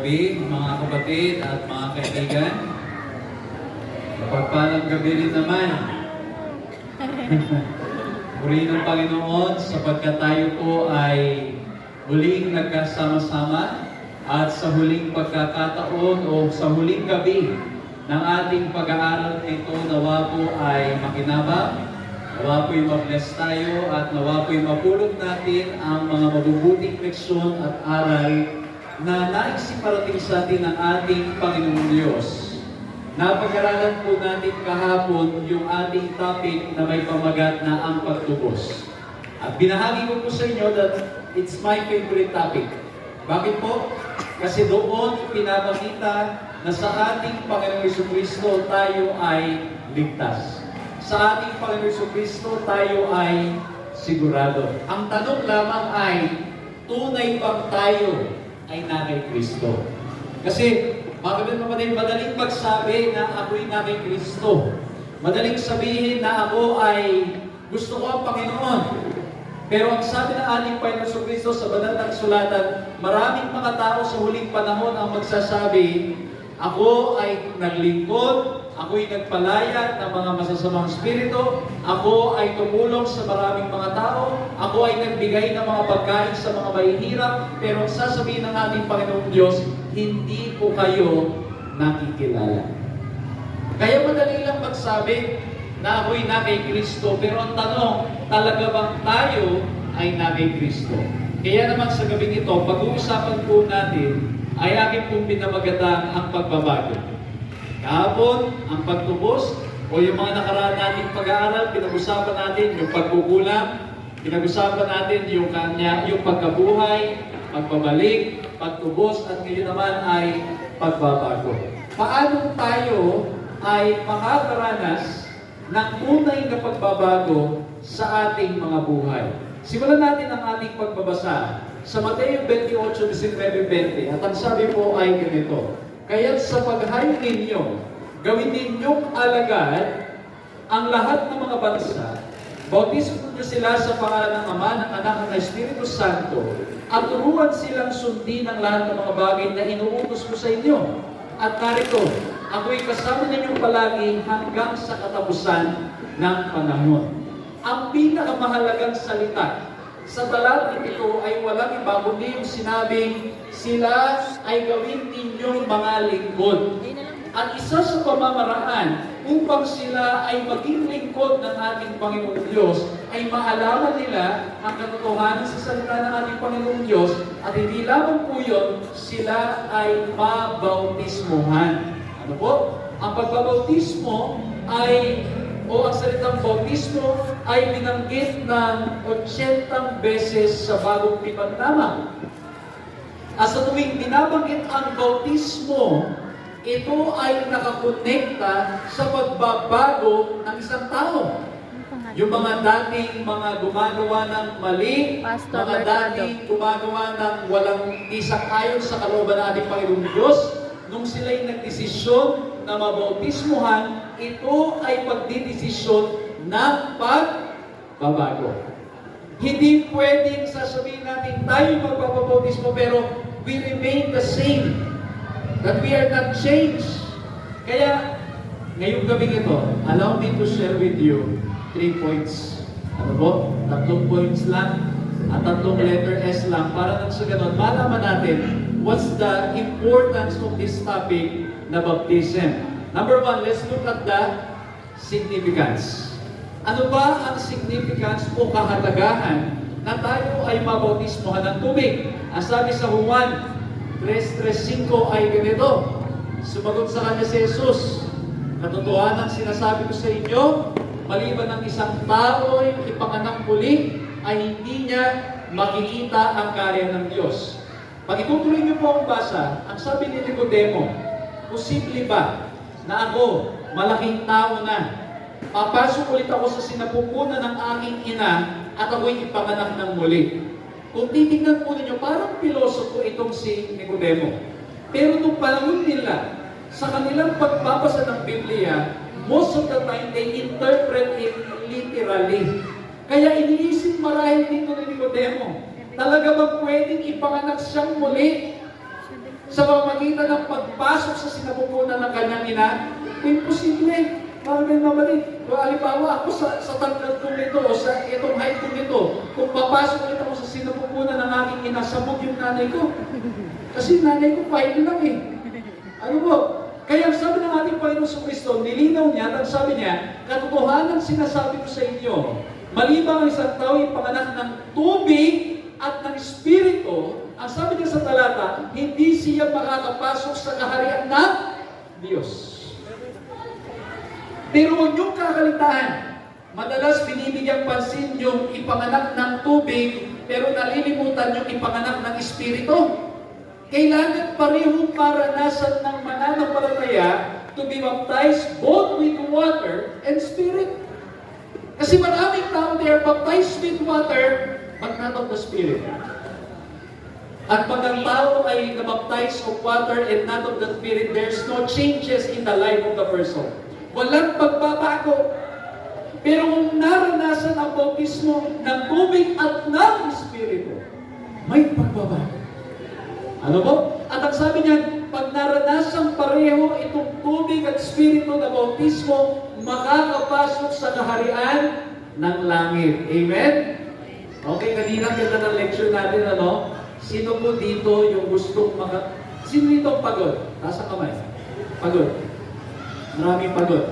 gabi, mga kapatid at mga kaibigan. Mapagpalang gabi rin naman. Purihin ng Panginoon sapagkat tayo po ay huling nagkasama-sama at sa huling pagkakataon o sa huling gabi ng ating pag-aaral nito, nawa po ay makinabang, nawa po'y ma-bless tayo at nawa po'y mapulot natin ang mga mabubuting leksyon at aral na naisiparating sa atin ng ating Panginoong Diyos. Napag-aralan po natin kahapon yung ating topic na may pamagat na ang pagtubos. At binahagi ko po sa inyo that it's my favorite topic. Bakit po? Kasi doon ipinapakita na sa ating Panginoong Jesucristo tayo ay ligtas. Sa ating Panginoong Jesucristo tayo ay sigurado. Ang tanong lamang ay, tunay bang tayo ay na kay Kristo? Kasi, mga kapatid, madaling magsabi na ako'y na kay Kristo. Madaling sabihin na ako ay gusto ko ang Panginoon. Pero ang sabi ng ating Panginoon Jesucristo sa banal na kasulatan, maraming mga tao sa huling panahon ang magsasabi, ako ay naglingkod, ako'y nagpalaya ng mga masasamang spirito, ako ay tumulong sa maraming mga tao, ako ay nagbigay ng mga pagkain sa mga mahihirap, pero sasabihin ng ating Panginoong Diyos, hindi ko kayo nakikilala. Kaya madali lang magsabi na ako'y na kay Kristo, pero ang tanong, talaga bang tayo ay na kay Kristo? Kaya naman sa gabing ito, pag-uusapan po natin ay aking pong pinamagatang ang pagbabago. Kahapon, ang pagtubos, o yung mga nakaraan nating pag-aaral, pinag-usapan natin yung pagkukulang, pinag-usapan natin yung pagkabuhay, pagbabalik, pagtubos, at ngayon naman ay pagbabago. Paano tayo ay makakaranas ng tunay na pagbabago sa ating mga buhay? Simulan natin ang ating pagbabasa sa Mateo 28:19-20, at ang sabi po ay ganito, kaya't sa paghayo ninyo, gawin ninyong alagad ang lahat ng mga bansa, bautismo niyo sila sa pangalan ng Ama, ng Anak, at ng Espiritu Santo, at turuan silang sundin ang lahat ng mga bagay na inuutos ko sa inyo. At narito, ako'y kasama ninyo palagi hanggang sa katapusan ng panahon. Ang pinakamahalagang salita sa talatang ito ay walang iba kundi yung sinabing sila ay gawin ninyong mga lingkod. At isa sa pamamaraan upang sila ay maging lingkod ng ating Panginoong Diyos ay maalaman nila ang katotohanan sa salita ng ating Panginoong Diyos, at hindi lamang po yun, sila ay mabautismuhan. Ano po? Ang pagbabautismo ay ang salitang bautismo ay binanggit ng 80 beses sa Bagong Tipan lamang. At sa tuwing binabanggit ang bautismo, ito ay nakakonekta sa pagbabago ng isang tao. Yung mga dating gumagawa ng mali, mga dating gumagawa ng walang isang-ayon sa kalooban ng ating Panginoong Diyos, nung sila'y nagdesisyon na mabautismuhan, ito ay pagdidesisyon ng pagbabago. Hindi pwedeng sasabihin natin tayo magpapabautismo pero we remain the same. That we are not changed. Kaya, ngayong gabi ito, allow me to share with you 3 points. Ano po? 3 points lang at 3 letter S lang para nang sa ganon, malaman natin what's the importance of this topic na baptism. Number 1, let's look at the significance. Ano ba ang significance o kahalagahan na tayo ay mabautismohan ng tubig? Ang sabi sa Juan 3:5 ay ganito, sumagot sa kanya si Jesus, katotohanan sinasabi ko sa inyo, maliban ng isang tao ay ipanganak muli, ay hindi niya makikita ang karya ng Diyos. Pag itutuloy niyo po ang basa, ang sabi ni Nicodemo, posible ba na ako, malaking tao na, papasok ulit ako sa sinapupunan ng aking ina at ako'y ipanganak ng muli? Kung titignan po ninyo, parang pilosopo itong si Nicodemo. Pero nung panahon nila, sa kanilang pagbabasa ng Biblia, most of the time, they interpret it literally. Kaya iniisip marahil dito ni Nicodemo, talaga bang pwedeng ipanganak siyang muli? sa pamamagitan ng pagpasok sa sinapupunan ng kanyang ina? Imposible. Mga kapatid, kung halimbawa ako sa tangkad kong ito, o sa itong height kong ito, kung papasok ulit ako sa sinapupunan ng aking ina, sabog yung nanay ko. Kasi nanay ko, 5 lang eh. Ano po? Kaya sabi ng ating Panginoon Kristo, nilinaw niya at ang sabi niya, katotohanan sinasabi ko sa inyo, maliban ang isang tao ipanganak ng tubig at ng Espiritu, ang sabi niya sa talata, hindi siya makakapasok sa kaharian ng Diyos. Pero huwag niyong kakalitahan. Madalas binibigyang pansin yung ipanganak ng tubig, pero nalilimutan yung ipanganak ng Espiritu. Kailangan parehong maranasan ng mananampalataya to be baptized both with water and Spirit. Kasi maraming tao, they are baptized with water, but not of the Spirit. At pag ang tao ay nabaptized of water and not of the Spirit, there's no changes in the life of the person. Walang pagbabago. Pero kung naranasan ang bautismo ng tubig at ng Espiritu, may pagbabago. Ano po? At ang sabi niya, pag naranasan pareho itong tubig at Espiritu na bautismo, makakapasok sa kaharian ng langit. Amen? Okay, kanina ganda ng lecture natin, ano? Sino po dito yung gustong Sino dito pagod? Taas ang kamay. Pagod. Maraming pagod.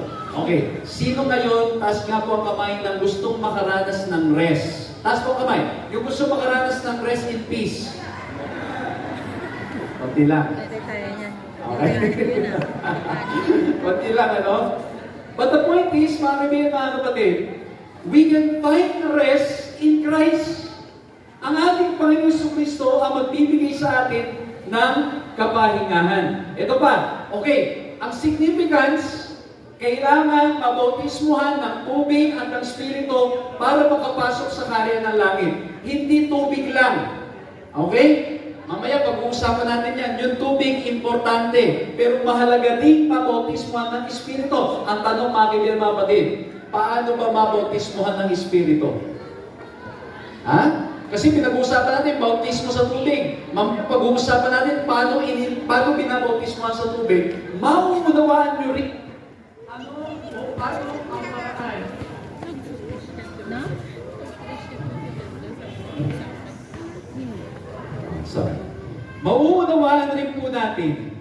Okay. Sino ngayon, taas nga po ang kamay ng gustong makaranas ng rest? Taas po ang kamay. Yung gusto makaranas ng rest in peace. Kunti lang. Okay. Kunti lang, ano? But the point is, mga kaibigan, mga kapatid, we can find rest in Christ. Ang ating Panginoon Kristo ang magbibigay sa atin ng kapahingahan. Ito pa, okay, ang significance, kailangan mabautismuhan ng tubig at ng Espiritu para makapasok sa kaharian ng langit. Hindi tubig lang. Okay? Mamaya pag-uusapan natin yan. Yung tubig, importante. Pero mahalaga din mabautismuhan ng Espiritu. Ang tanong, mga kaibigan, mga kapatid, paano ba mabautismuhan ng Espiritu? Ha? Kasi pinag-uusapan natin, bautismo sa tubig. Pag-uusapan natin, paano binabautismohan sa tubig. Mauunawaan nyo rin paano ang paraan. Sorry. Mauunawaan rin po natin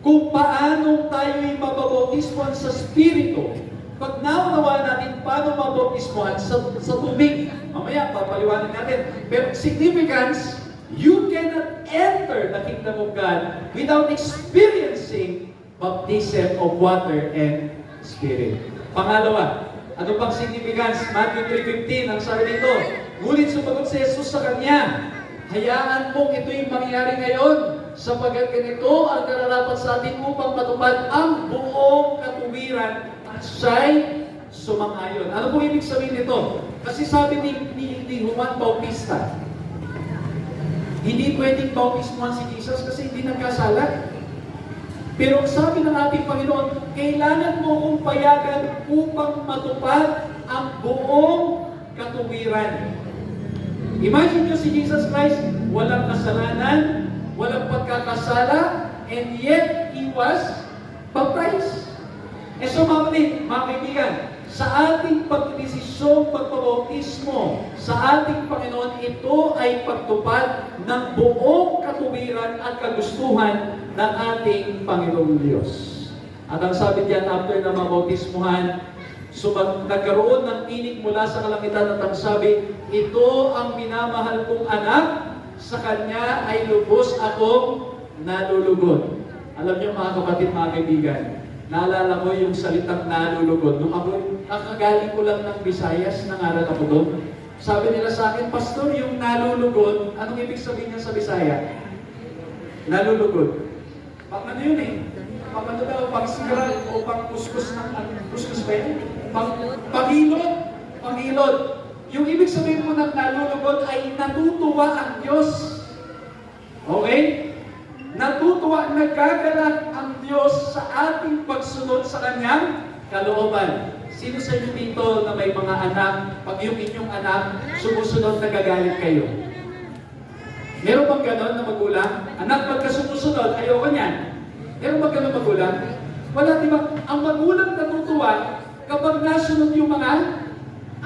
kung paano tayo'y mababautismohan sa Espiritu. Pag naunawaan natin paano mabautismohan sa tubig, mamaya papaliwanag natin. Pero significance, you cannot enter the kingdom of God without experiencing baptism of water and Spirit. Pangalawa, ano pang significance? Matthew 3:15, ang sabi dito, ngunit sumagot si Jesus sa kanya, hayaan mong ito'y mangyari ngayon, sapagkat ganito ang nararapat sa atin upang matupad ang buong katuwiran at siya'y sumang-ayon. Ano po ibig sabihin nito? Kasi sabi ni Juan Bautista, hindi pwedeng bautismuhan si Jesus kasi hindi nagkasala. Pero sabi ng ating Panginoon, kailangan mo akong payagan upang matupad ang buong katuwiran. Imagine nyo si Jesus Christ, walang kasalanan, walang pagkakasala, and yet He was baptized. E so mga kaibigan, sa ating pagdesisyon, pagpabautismo, sa ating Panginoon, ito ay pagtupad ng buong katuwiran at kagustuhan ng ating Panginoong Diyos. At ang sabi diyan, after na mabautismuhan, nagkaroon ng tinig mula sa kalangitan at ang sabi, ito ang minamahal kong anak, sa kanya ay lubos akong nalulugod. Alam niyo mga kapatid, mga kaibigan, naalala mo yung salitang nalulugod. Nung ako, kakagaling ko lang ng Visayas, nangaral ako doon. Sabi nila sa akin, Pastor, yung nalulugod, anong ibig sabihin niya sa Bisaya? Nalulugod. Pang ano yun eh? Pang ano daw, pang sigaral o pang kuskus ng, kuskus ba yun? Pangilod. Pangilod. Yung ibig sabihin mo ng nalulugod ay natutuwa ang Diyos. Okay? Natutuwa, nagagalak ang Diyos sa ating pagsunod sa Kanyang kalooban. Sino sa inyo dito na may mga anak, pag yung inyong anak, sumusunod, nagagalit kayo? Meron bang ganon na magulang? Anak, pagka sumusunod, ayoko niyan. Meron bang ganon magulang? Wala, di ba? Ang magulang natutuwa kapag nasunod yung mga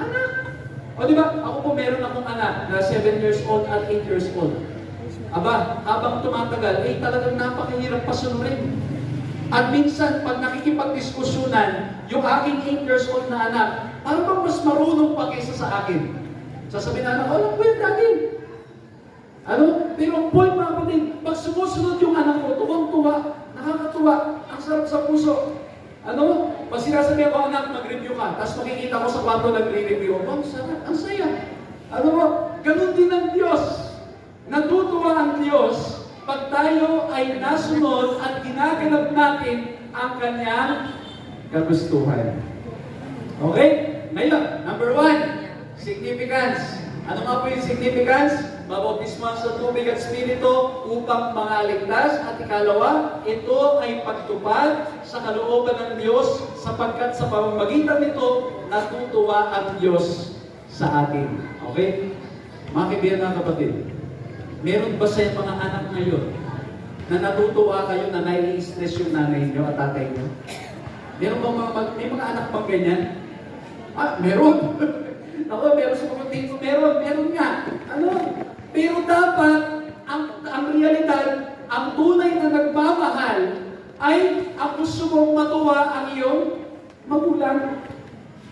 anak. O di ba? Ako po meron akong anak na 7 years old at 8 years old. Aba, habang tumatagal, talagang napakahirap pasunurin. At minsan, pag nakikipagdiskusyonan, yung aking 8 years old na anak, parang bang mas marunong pa kaysa sa akin. Sasabihin na anak, alam ko yun, daddy. Pero ang point mga kapatid, pag sumusunod yung anak ko, tuwang-tuwa, nakakatuwa, ang sarap sa puso. Pag sinasabi ako, anak, mag-review ka, tapos makikita ko sa kwarto nagre-review, ang sarap, ang saya. Ganun din ang Diyos. Natutuwa ang Diyos pag tayo ay nasunod at ginaganap natin ang kanyang kagustuhan. Okay? Ngayon, number 1, significance. Ano nga po yung significance? Mabautismuhan sa tubig at spirito upang mangaligtas. At ikalawa, ito ay pagtupad sa kalooban ng Diyos sapagkat sa pamamagitan nito, natutuwa ang Diyos sa atin. Okay? Mga kaibigan na kapatid, meron ba sa mga anak ngayon na natutuwa kayo na nai-stress yung nanay niyo at tatay niyo? Meron bang may mga anak pang ganyan? Meron. Ako, meron sa mga dito, meron nga. Pero dapat, ang realidad, ang tunay na nagmamahal, ay ang gusto mong matuwa ang iyong magulang.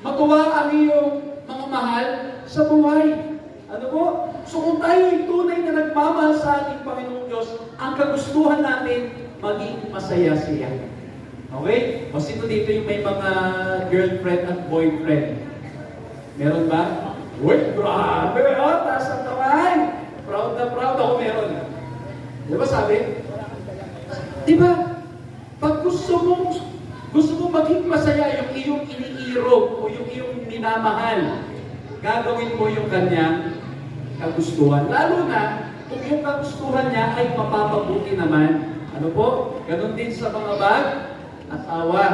Matuwa ang iyong mga mahal sa buhay. So kung tayo ay tunay na nagmamahal sa ating Panginoong Diyos, ang kagustuhan natin, maging masaya siya. Okay? O sino dito yung may mga girlfriend at boyfriend? Meron ba? Uy, grabe! Taas ang kamay! Proud na proud ako meron. Di ba sabi? Di ba? Pag gusto mo maging masaya yung iyong iniirog o yung iyong minamahal, gagawin mo yung kanyang kagustuhan. Lalo na, kung yung kagustuhan niya ay mapapabuti naman. Ganon din sa mga asawa.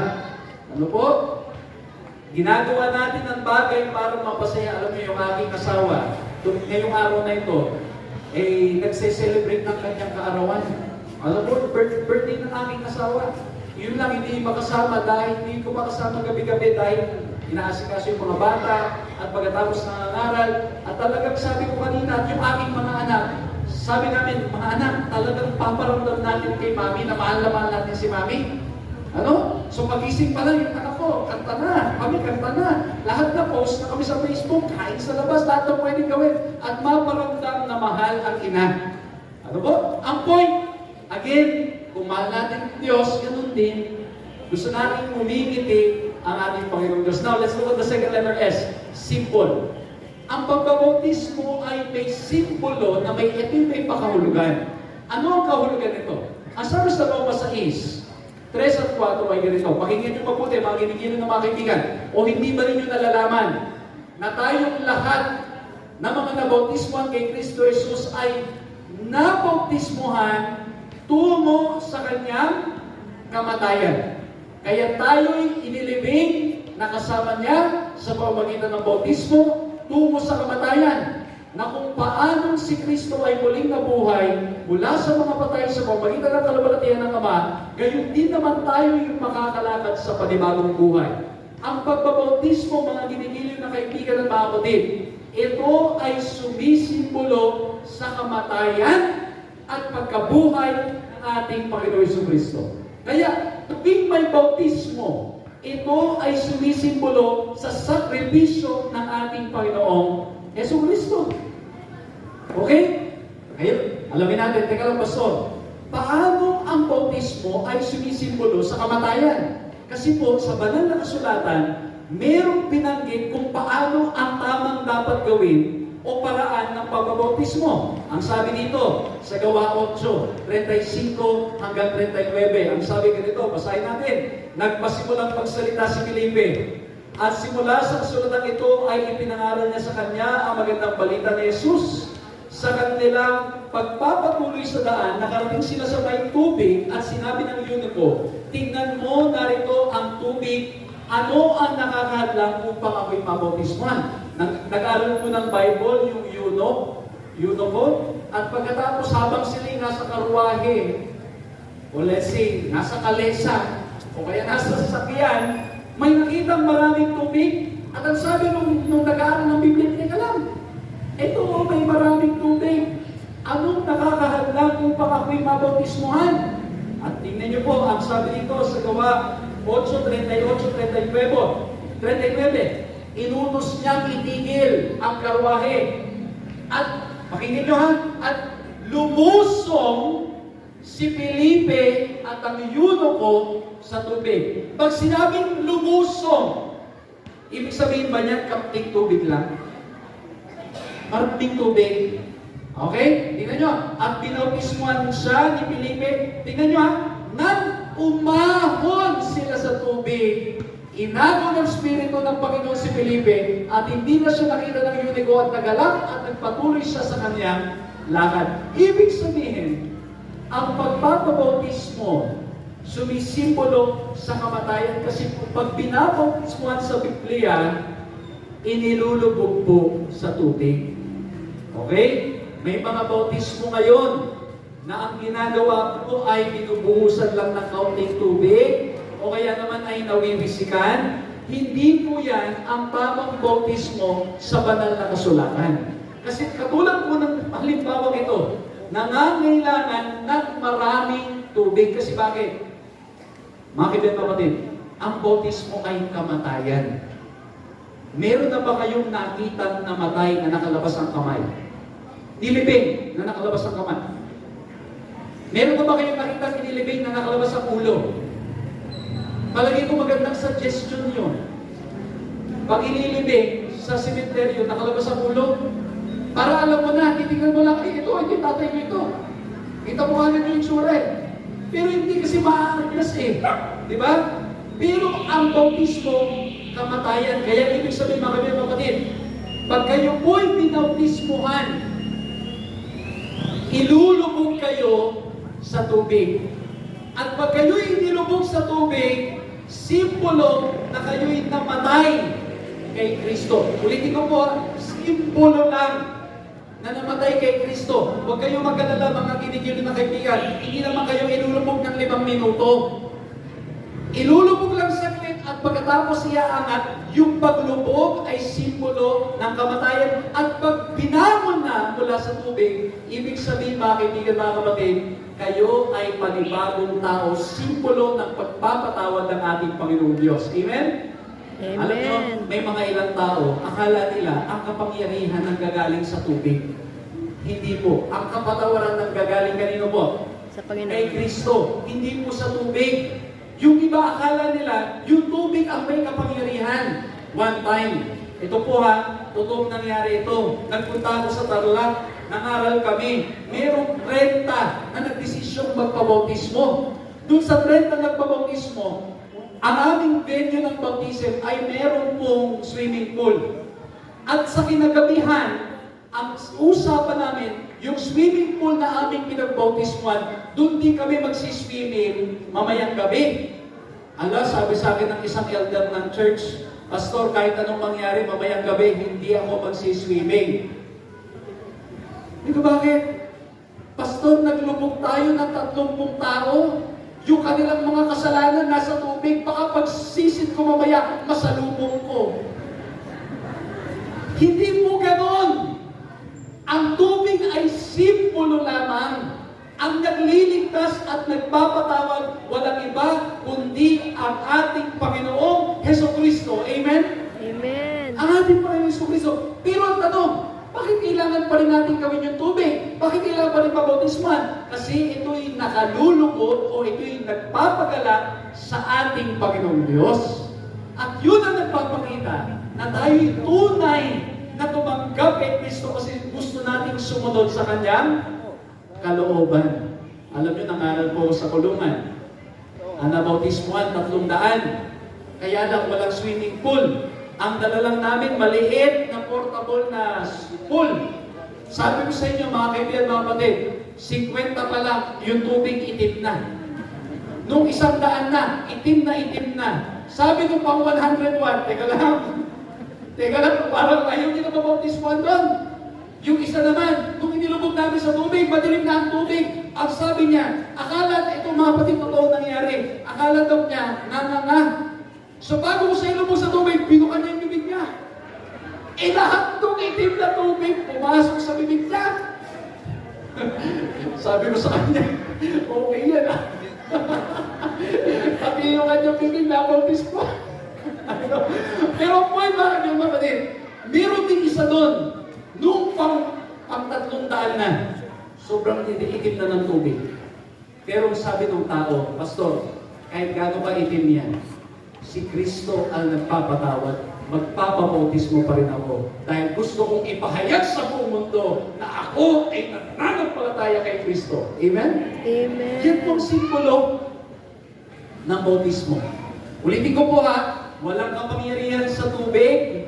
Ginagawa natin ang bagay para mapasaya. Alam niyo, yung aking asawa, ngayong araw na ito, nagse-celebrate ng kanyang kaarawan. Birthday ng aking asawa. Yun lang, hindi ko makasama gabi-gabi dahil inaasikaso yung mga bata at pagkatapos nangangaral. At talagang sabi ko kanina at yung aking mga anak, sabi namin, mga anak, talagang paparamdam natin kay mami na mahal natin si mami. So pagising pa lang yung anak ko, kanta na, kami kanta na. Lahat na post na kami sa Facebook, kain sa labas, lahat na pwedeng gawin. At maparamdam na mahal ang ina. Ang point, again, kung mahal natin ang Diyos, ganun din, gusto natin umingiti ang ating Panginoong Diyos. Now, let's look at the second letter S. Simple. Ang pagbabautismo ay may simbolo na may pakahulugan. Ano ang kahulugan nito? Ang sabi sa Roma 6, 3 at 4 ay ganito. Pakinggan nyo mabuti, mga ginigilo ng mga kaibigan. O hindi ba rin nyo nalalaman na tayong lahat na mga nabautismuhan kay Kristo Jesus ay nabautismuhan tungo sa kanyang kamatayan. Kaya tayo'y inilibing na kasama niya sa pamamagitan ng bautismo tungo sa kamatayan, na kung paanong si Kristo ay muling nabuhay mula sa mga patay sa pamamagitan ng kaluwalhatian ng Ama, gayon din naman tayo yung makakalakad sa panibagong buhay. Ang pagbabautismo, mga ginigiliw na kaibigan ng mga kapatid, ito ay sumisimbolo sa kamatayan at pagkabuhay ng ating Panginoon Jesucristo. Kaya, tuwing may bautismo, ito ay sumisimbolo sa sakripisyo ng ating Panginoong Jesucristo. Okay? Ngayon, alamin natin, teka lang, Pastor, paano ang bautismo ay sumisimbolo sa kamatayan? Kasi po, sa banal na kasulatan, merong binanggit kung paano ang tamang dapat gawin o paraan ng pagbabautismo. Ang sabi dito, sa Gawa 8:35 hanggang 39, ang sabi ganito, basahin natin, nagpasimulang pagsalita si Felipe, at simula sa kasulatan ito ay ipinangaral niya sa kanya ang magandang balita ni Jesus. Sa kanilang pagpapatuloy sa daan, nakarating sila sa may tubig at sinabi ng eunuko, tingnan mo, narito ang tubig, ano ang nakakahadlang upang ako'y mabautismuhan? Nag-aral po ng Bible yung eunuch eunuko. At pagkatapos habang sila'y nasa karwahe, o let's say, nasa kalesa, o kaya nasa sasakyan, may nakitang maraming tubig. At ang sabi nung nag-aaral ng Biblia, teka lang, ito may maraming tubig. Anong nakakahadlang upang ako'y mabautismuhan? At tingnan niyo po, ang sabi dito sa Gawa 8:38-39, inunos niyang itigil ang karwahe. At, pakinggan niyo ha, at lumusong si Felipe at ang eunuko sa tubig. Pag sinabing lumusong, ibig sabihin ba niyan kapting tubig lang? Maraming tubig. Okay? Tingnan nyo. At binautismuhan siya ni Felipe. Tingnan nyo ha. Nang umahon sila sa tubig, inago ng Espiritu ng Panginoon si Felipe at hindi na siya nakita ng eunuko at nagalak at nagpatuloy siya sa kanyang lakad. Ibig sabihin, ang pagpapabautismo sumisimbolo sa kamatayan kasi pag binabautismuhan sa Biblia, inilulubog po sa tubig. Okay? May mga bautismo ngayon na ang ginagawa po ay binubuhusan lang ng kaunting tubig o kaya naman ay nawiwisikan. Hindi po yan ang tamang bautismo sa banal na kasulatan. Kasi katulad po ng halimbawa ito, nangangailangan ng maraming tubig. Kasi bakit? Mga kaibigan kapatid, ang bautismo ay kamatayan. Meron na ba kayong nakitang namatay na nakalabas ang kamay? Nilibing na nakalabas ang kamay? Meron na ba kayong nakitang inilibing na nakalabas ang ulo? Palagi ko magandang suggestion yun. Pag inilibing sa sementeryo, nakalabas ang ulo, para alam mo na, titignan mo lang, ito, hindi tatay mo ito. Kita mo nga yung itsura eh. Pero hindi kasi maaaras eh. Di ba? Pero ang bautismo, kamatayan. Kaya ibig sabihin mga kaibigan kapatid, pag kayo po'y binautismuhan, ilulubog kayo sa tubig. At pag kayo'y inilubog sa tubig, simbolo na kayo'y namatay kay Kristo. Ulitin ko po, simbolo lang na namatay kay Kristo. Huwag kayong magkalala mga kinikilo na kaibigan. Hindi naman kayo ilulubog ng 5 minuto. Ilulubog lang saglit at pagkatapos iaangat, yung paglubog ay simbolo ng kamatayan. At pag binangon na mula sa tubig, ibig sabihin mga kaibigan, mga kapatid, kayo ay panibagong tao, simbolo ng pagpapatawad ng ating Panginoong Diyos. Amen? Amen. Alam nyo, may mga ilang tao, akala nila ang kapangyarihan ang gagaling sa tubig. Hindi po. Ang kapatawaran ng gagaling kanino po? Sa Panginoon. Kay Kristo. Hindi po sa tubig. Yung iba akala nila, yung tubig ang may kapangyarihan. One time, ito po ha, totoong nangyari ito. Nagpunta ako sa Tarlac, nangaral kami. Merong 30 na nagdesisyong magpabautismo. Doon sa 30 na nagpabautismo, ang aming venue ng baptism ay meron pong swimming pool. At sa kinagabihan, ang usapan namin, yung swimming pool na aming pinagbautismuhan, doon din kami magsiswimming mamayang gabi. Ala, sabi sa akin ng isang elder ng church, Pastor, kahit anong mangyari mamayang gabi, hindi ako magsiswimming. Ito bakit? Pastor, naglubog tayo ng 30 tao. Yung kanilang mga kasalanan nasa tubig, baka pagsisid ko mamaya, masalubong ko. Hindi po ganon. Ang tubig ay simbolo lamang. Ang nagliligtas at nagpapatawad, walang iba, kundi ang ating Panginoong Hesukristo. Amen? Amen. Ang ating Panginoong Hesukristo. Pero ang tanong, bakit kailangan pa rin natin gawin yung tubig? Bakit kailangan pa rin pabautisman? Kasi ito'y nakalulukot o ito'y nagpapagalak sa ating Panginoong Diyos. At yun ang nagpapakita na tayo'y tunay na tumanggap kay Kristo kasi gusto nating sumunod sa Kanyang kalooban. Alam nyo, nangaral po sa kulungan. Ang nabautismuhan, 300. Kaya lang walang swimming pool. Ang dala lang namin, maliit na portable na pool. Sabi ko sa inyo, mga kaibigan, mga kapatid, 50 pa lang, yung tubig itim na. Nung 100 na, itim na. Sabi ko pang 101, teka lang, parang ayaw nyo na mabautismuhan doon. Yung isa naman, nung namin sa tubig, madilim na ang tubig. Ang sabi niya, akala, ito mga kapatid, totoo nangyari. Akala daw niya, nga. So bago ko sa ilubog sa tubig, binukan niya yung bibig niya. Eh lahat ng itim na tubig, pumasok sa bibig niya. Sabi ko sa kanya, okay yan ah. Pati yung kanyang bibig na bautis po. Pero point ba yung kapatid, meron din isa doon, nung pang 300 na, sobrang itim na ng tubig. Pero sabi ng tao, Pastor, kahit gaano ka itim yan, si Kristo ang nagpapatawad, magpapabautismo pa rin ako. Dahil gusto kong ipahayag sa buong mundo na ako ay nananampalataya kay Kristo. Amen? Amen. Yan pong simbolo ng bautismo. Ulitin ko po ha, walang kapangyarihan sa tubig,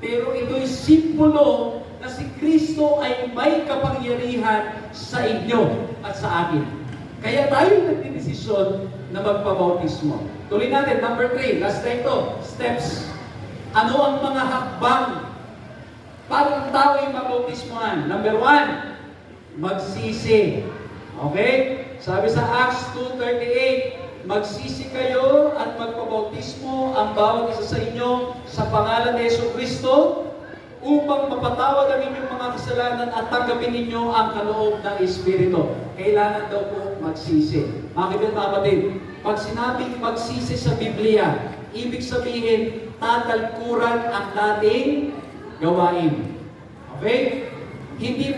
pero ito'y simbolo na si Kristo ay may kapangyarihan sa inyo at sa akin. Kaya tayo nagdidesisyon na magpabautismo. Tuloy natin, number 3, last na ito, steps. Ano ang mga hakbang para ang tao ay mabautismohan? Number 1, magsisi. Okay? Sabi sa Acts 2:38, magsisi kayo at magpabautismo ang bawat isa sa inyo sa pangalan ni Jesucristo upang mapatawad ang inyong mga kasalanan at tanggapin ninyo ang kaloob ng Espiritu. Kailangan daw po magsisi. Mga kapatid, pag sinabing magsisi sa Biblia, ibig sabihin, tatalkuran ang dating gawain. Okay? Hindi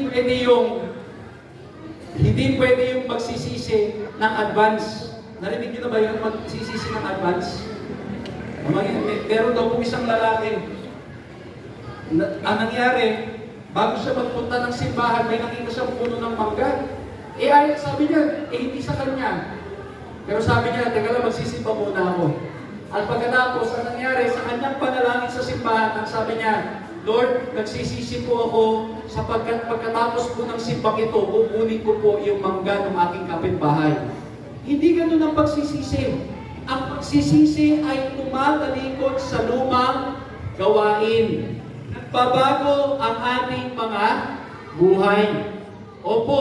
pwede yung magsisisi ng advance. Narinig nyo na ba yung magsisisi ng advance? Meron daw po isang lalaki. Ang nangyari, bago siya magpunta ng simbahan, may nakita siyang puno ng mangga. Ay, sabi niya, hindi sa kanya. Pero sabi niya, teka lang, magsisimba muna ako. At pagkatapos, ang nangyari, sa kanyang panalangin sa simbahan, ang sabi niya, Lord, nagsisisi po ako sapagkat pagkatapos po ng simbang ito, kukunin ko po yung mangga ng aking kapitbahay. Hindi ganun ang pagsisisi. Ang pagsisisi ay tumatalikod sa lumang gawain. Nagbabago ang ating mga buhay. Opo,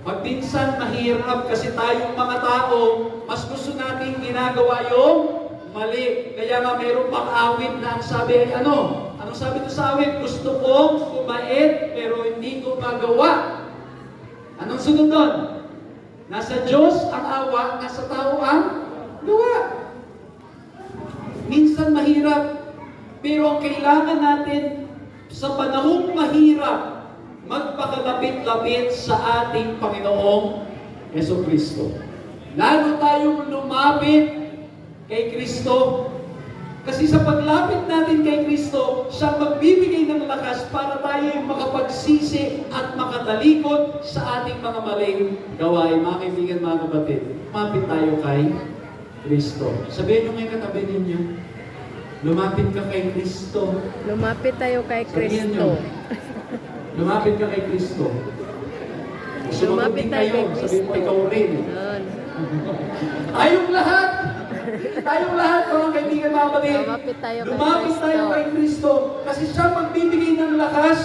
magpinsan mahirap kasi tayong mga tao, mas gusto natin ginagawa yung mali. Kaya nga mayroong pang awit na ang sabi ay ano? Anong sabi ito sa awit? Gusto kong kumait pero hindi ko magawa. Anong sunod doon? Nasa Diyos ang awa, nasa tao ang gawa. Minsan mahirap, pero ang kailangan natin sa panahong mahirap, magpakalapit-lapit sa ating Panginoong Jesucristo. Lalo tayong lumapit kay Kristo. Kasi sa paglapit natin kay Kristo, siya magbibigay ng lakas para tayo yung makapagsisi at makatalikod sa ating mga maling gawain. Mga kaibigan, mga kapatid, lumapit tayo kay Kristo. Sabihin nyo ngayon katabi ninyo, lumapit ka kay Kristo. Lumapit tayo kay Sabihin nyo, Kristo. lumapit ka kay Kristo. Lumapit tayo kay Kristo. Sabihin mo, ikaw rin. Yan. Tayong lahat, mga kaibigan, mga kapatid, Lumapit tayo kay lumapit Kristo. tayo kay Kristo kasi siya magbibigay ng lakas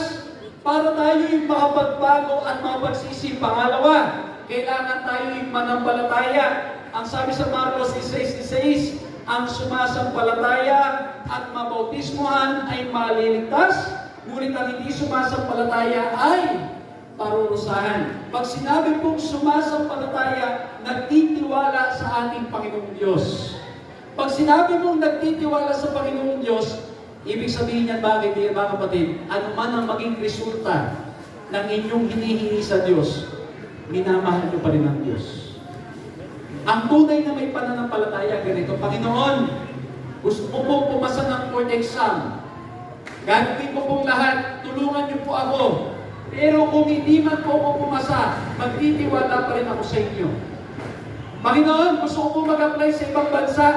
para tayo yung makapagbago at makapagsisi. Pangalawa, kailangan tayo yung manampalataya. Ang sabi sa Marcos 16:16, ang sumasampalataya at mabautismuhan ay maliligtas, ngunit ang hindi sumasampalataya ay parurusahan. Pag sinabi pong sumasampalataya, nagtitiwala sa ating Panginoong Diyos. Pag sinabi mong nagtitiwala sa Panginoong Diyos, ibig sabihin niyan bakit, mga kapatid, ano man ang maging resulta ng inyong hinihingi sa Diyos, minamahal niyo pa rin ang Diyos. Ang tunay na may pananampalataya, ganito, Panginoon, gusto ko pong pumasa ng board exam. Gagawin ko pong lahat, tulungan niyo po ako. Pero kung hindi man po ako pumasa, magtitiwala pa rin ako sa inyo. Panginoon, gusto ko po mag-apply sa ibang bansa.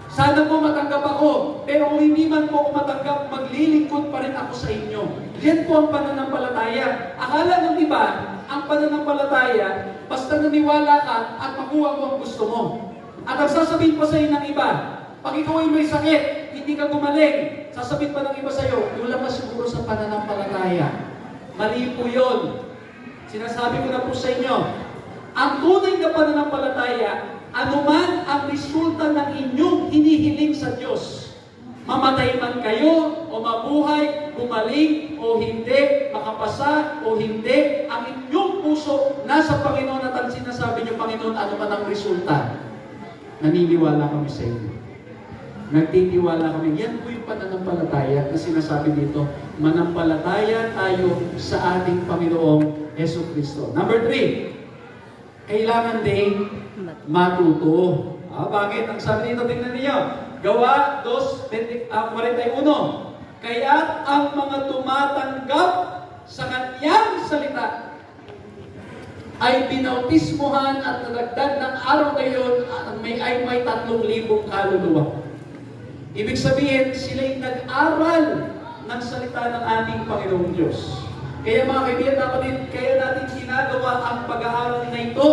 Sana po matanggap ako. Pero kung hindi man po ako matanggap, maglilingkod pa rin ako sa inyo. Yan po ang pananampalataya. Akala ng iba, ang pananampalataya, basta naniwala ka at makuha mo ang gusto mo. At ang sasabihin pa sa iyo ng iba, pag ikaw ay may sakit, hindi ka gumaling, sasabihin pa ng iba sa iyo, kulang ka siguro sa pananampalataya. Mali po yun. Sinasabi ko na po sa inyo, ang tunay na pananampalataya, anuman ang resulta ng inyong hinihiling sa Diyos, mamatay man kayo o mabuhay, gumaling o hindi, makapasa o hindi, ang inyong puso nasa Panginoon at ang sinasabi niyo, Panginoon, ano man ang resulta, naniniwala kami sa inyo. Nagtitiwala kami. Yan po yung pananampalataya na sinasabi dito. Manampalataya tayo sa ating Panginoong Jesucristo. Number 3, kailangan din matuto. Bakit? Ang sabi dito, tingnan niyo. Gawa 2:41. Kaya't ang mga tumatanggap sa kanyang salita ay binautismuhan at nadagdag ng araw ngayon at may 3,000 kaluluwa. Ibig sabihin, sila'y nag-aral ng salita ng ating Panginoong Diyos. Kaya mga kaibigan, kaya natin ginagawa ang pag-aaral na ito.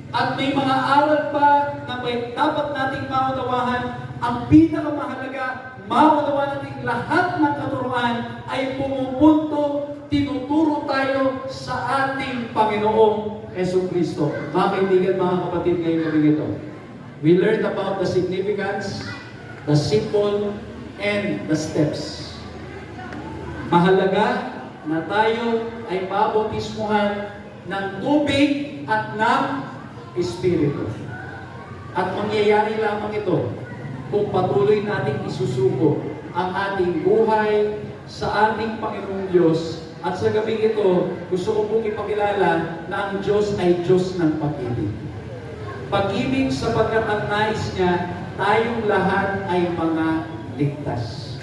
At may mga aral pa na may dapat nating maunawahan. Ang pinakamahalaga, maunawahan natin lahat ng katuruan ay pumupunto, tinuturo tayo sa ating Panginoong Jesucristo. Mga kaibigan, mga kapatid, ngayong gabi ito, we learned about the significance, the symbol, and the steps. Mahalaga na tayo ay mabautismuhan ng tubig at ng Espiritu. At mangyayari lamang ito kung patuloy nating isusuko ang ating buhay sa ating Panginoong Diyos. At sa gabi ito, gusto ko pong ipakilala na ang Diyos ay Diyos ng pag-ibig. Pag-ibig sapagkat ang nais niya, tayong lahat ay mga ligtas.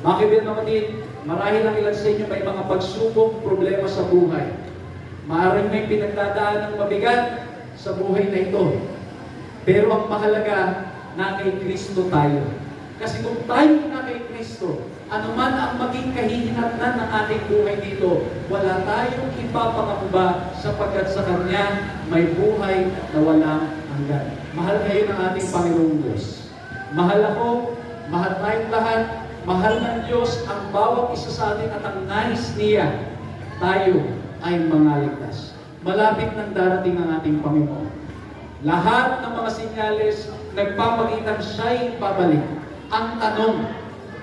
Mga kaibigan natin, marahil ang ilan sa inyo may mga pagsubok, problema sa buhay. Maaaring may pinagdadaan ng mabigat sa buhay na ito. Pero ang mahalaga, na kay Kristo tayo. Kasi kung tayo na kay Kristo, anuman ang maging kahihinatnan ng ating buhay dito, wala tayong ipapangamba sapagkat sa Kanya may buhay na walang hanggan. Mahal kayo ng ating Panginoong Diyos. Mahal ako, mahal tayong lahat, mahal ng Diyos ang bawat isa sa atin at ang nais niya, tayo ay mga ligtas. Malapit nang darating ang ating Panginoon. Lahat ng mga sinyales nagpapakitang siya'y babalik. Ang tanong,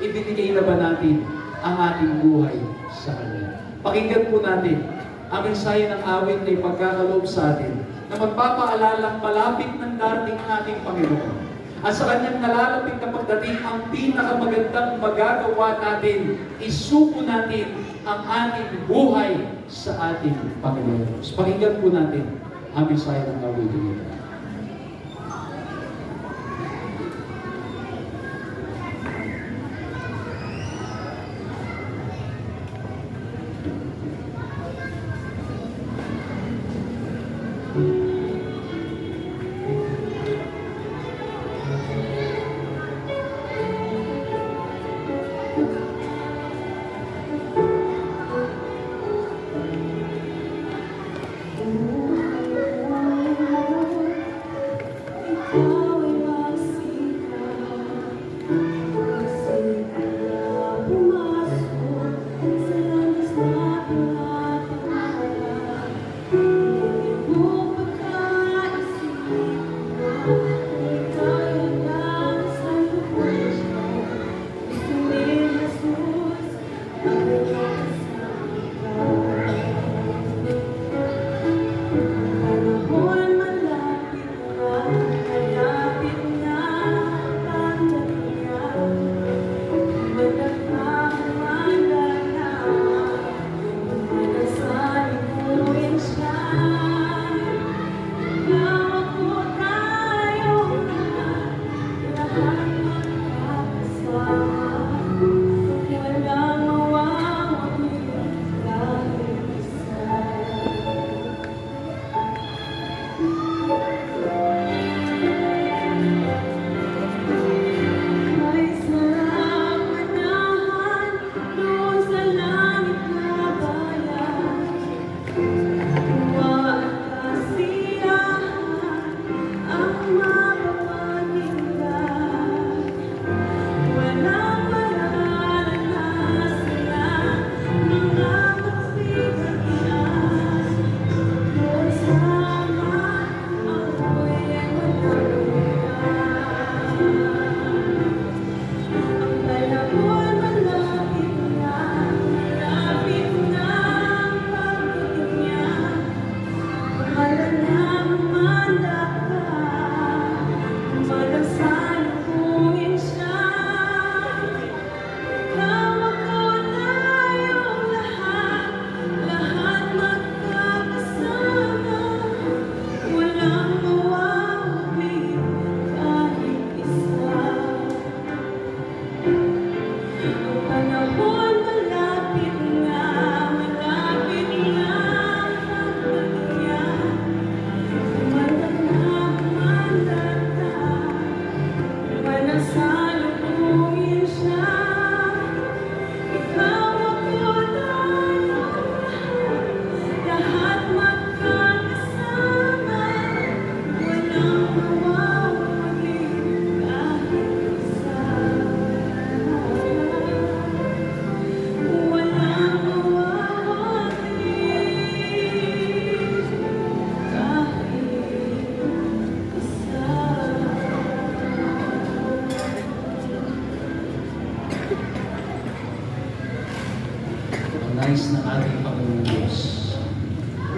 ibinigay na ba natin ang ating buhay sa Kanya? Pakinggan po natin ang mensahe ng awit na ipagkakaloob sa atin na magpapaalalang malapit ng darating ang ating Panginoon. At sa Kanyang nalalapit na pagdating, ang pinakamagandang magagawa natin, isuko natin ang ating buhay sa ating Panginoon. So, pakinggan po natin ang mensahe ng awit nito.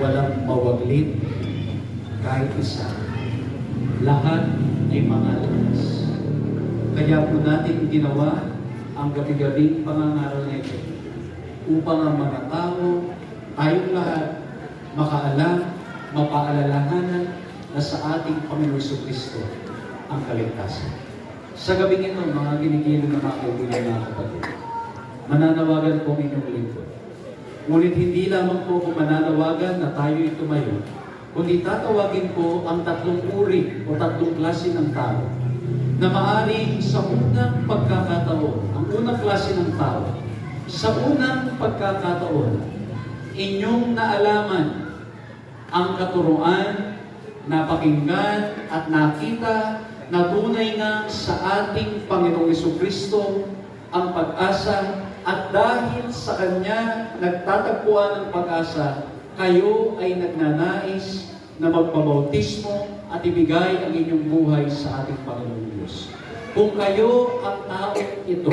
walang mawaglit kahit isa. Lahat ay mga lakas. Kaya po natin ginawa ang gabi-gabing pangangaral na ito upang ang mga tao, tayong lahat, makaalam, mapaalalahanan na sa ating Panginoon Kristo ang kaligtasan. Sa gabing ito, mga ginigilo na mga kaibigan, mga kapatid, mananawagan po inyong lingkod. Ngunit hindi lamang po kung mananawagan na tayo'y tumayo, kundi tatawagin po ang tatlong uri o tatlong klase ng tao na maaaring sa unang pagkakataon, ang unang klase ng tao, sa unang pagkakataon, inyong naalaman ang katuruan, napakinggan at nakita na tunay nga sa ating Panginoong Jesucristo ang pag-asa, at dahil sa Kanya nagtatagpuan ng pag-asa, kayo ay nagnanais na magpabautismo at ibigay ang inyong buhay sa ating Panginoong Diyos. Kung kayo ang tao ito,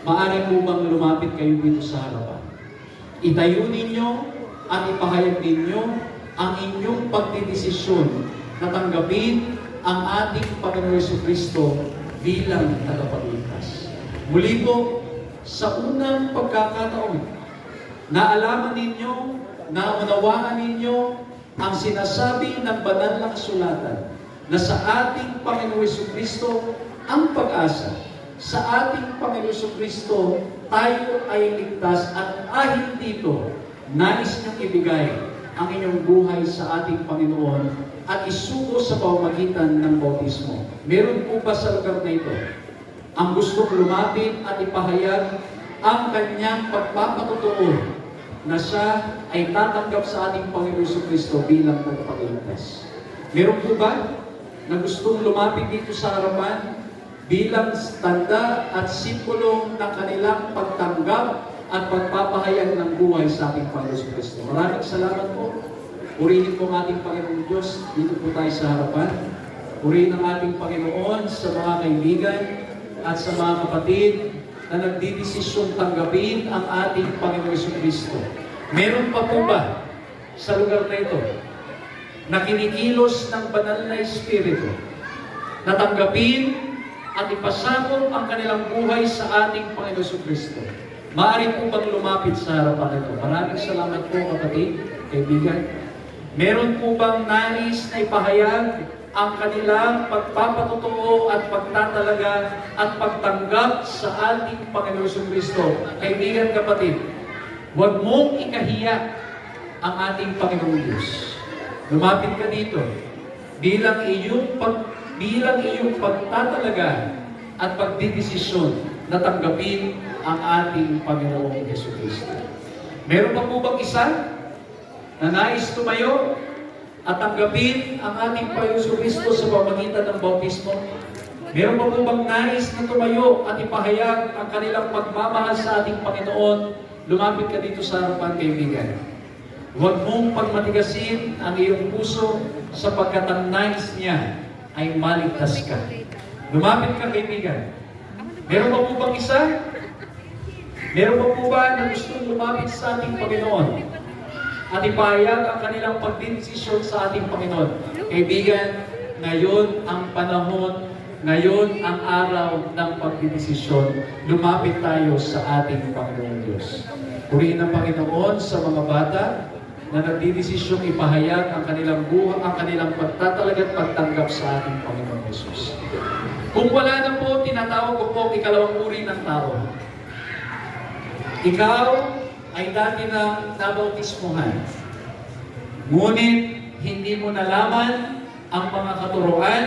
maaari po bang lumapit kayo dito sa harapan? Itayo ninyo at ipahayag ninyo ang inyong pagdidesisyon na tanggapin ang ating Panginoon Jesucristo bilang tagapagligtas. Muli po, sa unang pagkakataon, naalaman ninyo, naunawaan ninyo ang sinasabi ng banal na kasulatan na sa ating Panginoon Jesucristo ang pag-asa. Sa ating Panginoon Jesucristo, tayo ay ligtas at dahil dito, nais niyong ibigay ang inyong buhay sa ating Panginoon at isugo sa pamamagitan ng bautismo. Meron po ba sa lugar na ito ang gustong lumapit at ipahayag ang kanyang pagpapatotoo na siya ay tatanggap sa ating Panginoon Jesucristo bilang tagapagligtas? Meron po ba na gustong lumapit dito sa harapan bilang tanda at simbolo ng kanilang pagtanggap at pagpapahayag ng buhay sa ating Panginoon Jesucristo? Maraming salamat po. Purihin po ang ating Panginoon Diyos. Dito po tayo sa harapan. Purihin ang ating Panginoon sa mga kaibigan at sa mga kapatid na nagdidesisyong tanggapin ang ating Panginoon Jesucristo. Meron pa po ba sa lugar na ito na kinikilos ng banal na Espiritu na tanggapin at ipasakop ang kanilang buhay sa ating Panginoon Jesucristo? Maaari po bang lumapit sa harapan ito? Maraming salamat po, kapatid, kaibigan. Meron po bang nais na ipahayag ang kanilang pagpapatotoo at pagtatalaga at pagtanggap sa ating Panginoon Jesucristo? Kaibigan, kapatid, huwag mong ikahiya ang ating Panginoong Diyos. Lumapit ka dito bilang iyong pagtatalaga at pagdidesisyon na tanggapin ang ating Panginoong Jesucristo. Meron pa po bang isa na nais tumayo at tanggapin ang ating Panginoong Jesucristo sa pamamagitan ng bautismo? Meron pa po bang nais na tumayo at ipahayag ang kanilang pagmamahal sa ating Panginoon? Lumapit ka dito sa harapan, kaibigan. Huwag mong pagmatigasin ang iyong puso sapagkat ang nais niya ay maligtas ka. Lumapit ka, kaibigan. Meron pa po bang isa? Meron pa po ba na gustong lumapit sa ating Panginoon at ipahayag ang kanilang pagdidesisyon sa ating Panginoon? Kaibigan, ngayon ang panahon, ngayon ang araw ng pagdidesisyon. Lumapit tayo sa ating Panginoon Diyos. Purihin ang Panginoon sa mga bata na nagdidesisyong ipahayag ang kanilang buhay, ang kanilang pagtatalaga at pagtanggap sa ating Panginoon Jesus. Kung wala na po, tinatawag ko po ang ikalawang uri ng tao. Ikaw ay dati na nabautismuhan. Ngunit hindi mo nalaman ang mga katuruan,